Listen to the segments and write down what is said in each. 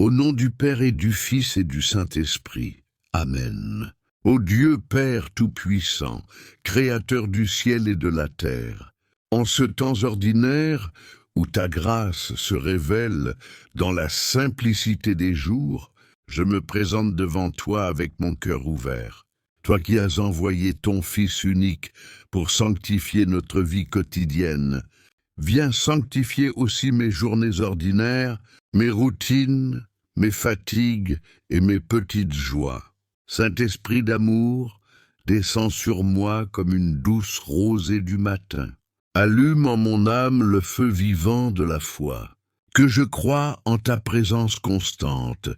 Au nom du Père et du Fils et du Saint-Esprit. Amen. Ô Dieu Père Tout-Puissant, Créateur du ciel et de la terre, en ce temps ordinaire où ta grâce se révèle dans la simplicité des jours, je me présente devant toi avec mon cœur ouvert. Toi qui as envoyé ton Fils unique pour sanctifier notre vie quotidienne, viens sanctifier aussi mes journées ordinaires, mes routines, mes fatigues et mes petites joies. Saint-Esprit d'amour, descends sur moi comme une douce rosée du matin. Allume en mon âme le feu vivant de la foi. Que je croie en ta présence constante,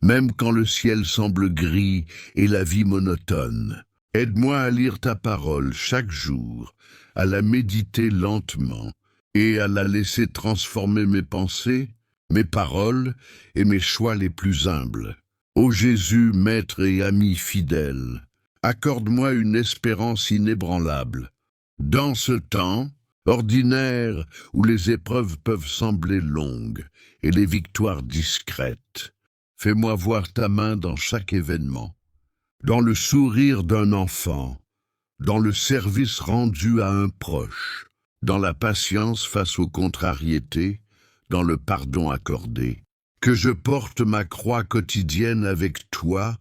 même quand le ciel semble gris et la vie monotone. Aide-moi à lire ta parole chaque jour, à la méditer lentement et à la laisser transformer mes pensées, mes paroles et mes choix les plus humbles. Ô Jésus, Maître et ami fidèle, accorde-moi une espérance inébranlable. Dans ce temps ordinaire où les épreuves peuvent sembler longues et les victoires discrètes, fais-moi voir ta main dans chaque événement, dans le sourire d'un enfant, dans le service rendu à un proche, dans la patience face aux contrariétés, dans le pardon accordé. Que je porte ma croix quotidienne avec toi,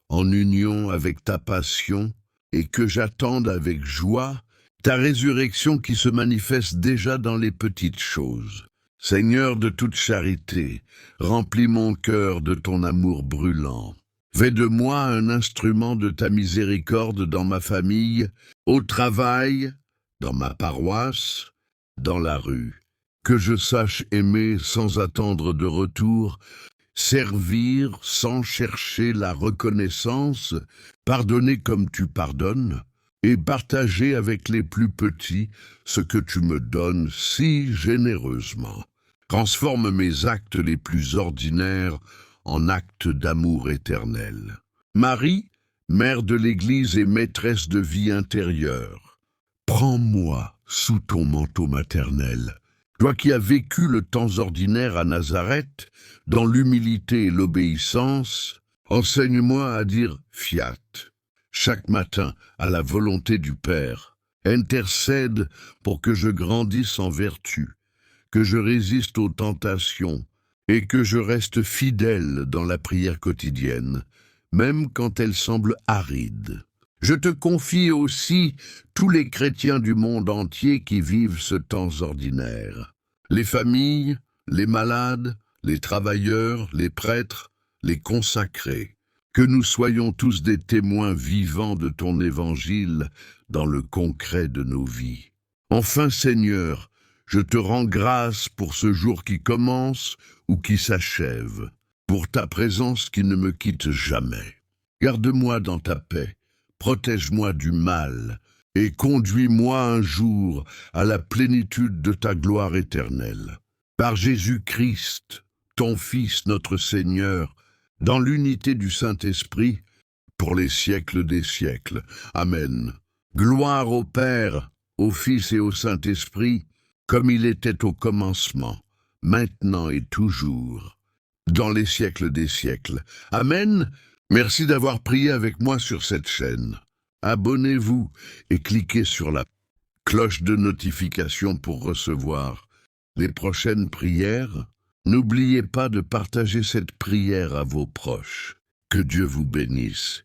en union avec ta passion, et que j'attende avec joie ta résurrection qui se manifeste déjà dans les petites choses. Seigneur de toute charité, remplis mon cœur de ton amour brûlant. Fais de moi un instrument de ta miséricorde dans ma famille, au travail, dans ma paroisse, dans la rue. Que je sache aimer sans attendre de retour, servir sans chercher la reconnaissance, pardonner comme tu pardonnes, et partager avec les plus petits ce que tu me donnes si généreusement. Transforme mes actes les plus ordinaires en actes d'amour éternel. Marie, mère de l'Église et maîtresse de vie intérieure, prends-moi sous ton manteau maternel. Toi qui as vécu le temps ordinaire à Nazareth, dans l'humilité et l'obéissance, enseigne-moi à dire « fiat » chaque matin à la volonté du Père. Intercède pour que je grandisse en vertu, que je résiste aux tentations et que je reste fidèle dans la prière quotidienne, même quand elle semble aride. Je te confie aussi tous les chrétiens du monde entier qui vivent ce temps ordinaire. Les familles, les malades, les travailleurs, les prêtres, les consacrés. Que nous soyons tous des témoins vivants de ton évangile dans le concret de nos vies. Enfin, Seigneur, je te rends grâce pour ce jour qui commence ou qui s'achève, pour ta présence qui ne me quitte jamais. Garde-moi dans ta paix, protège-moi du mal, et conduis-moi un jour à la plénitude de ta gloire éternelle. Par Jésus-Christ, ton Fils, notre Seigneur, dans l'unité du Saint-Esprit, pour les siècles des siècles. Amen. Gloire au Père, au Fils et au Saint-Esprit, comme il était au commencement, maintenant et toujours, dans les siècles des siècles. Amen. Merci d'avoir prié avec moi sur cette chaîne. Abonnez-vous et cliquez sur la cloche de notification pour recevoir les prochaines prières. N'oubliez pas de partager cette prière à vos proches. Que Dieu vous bénisse.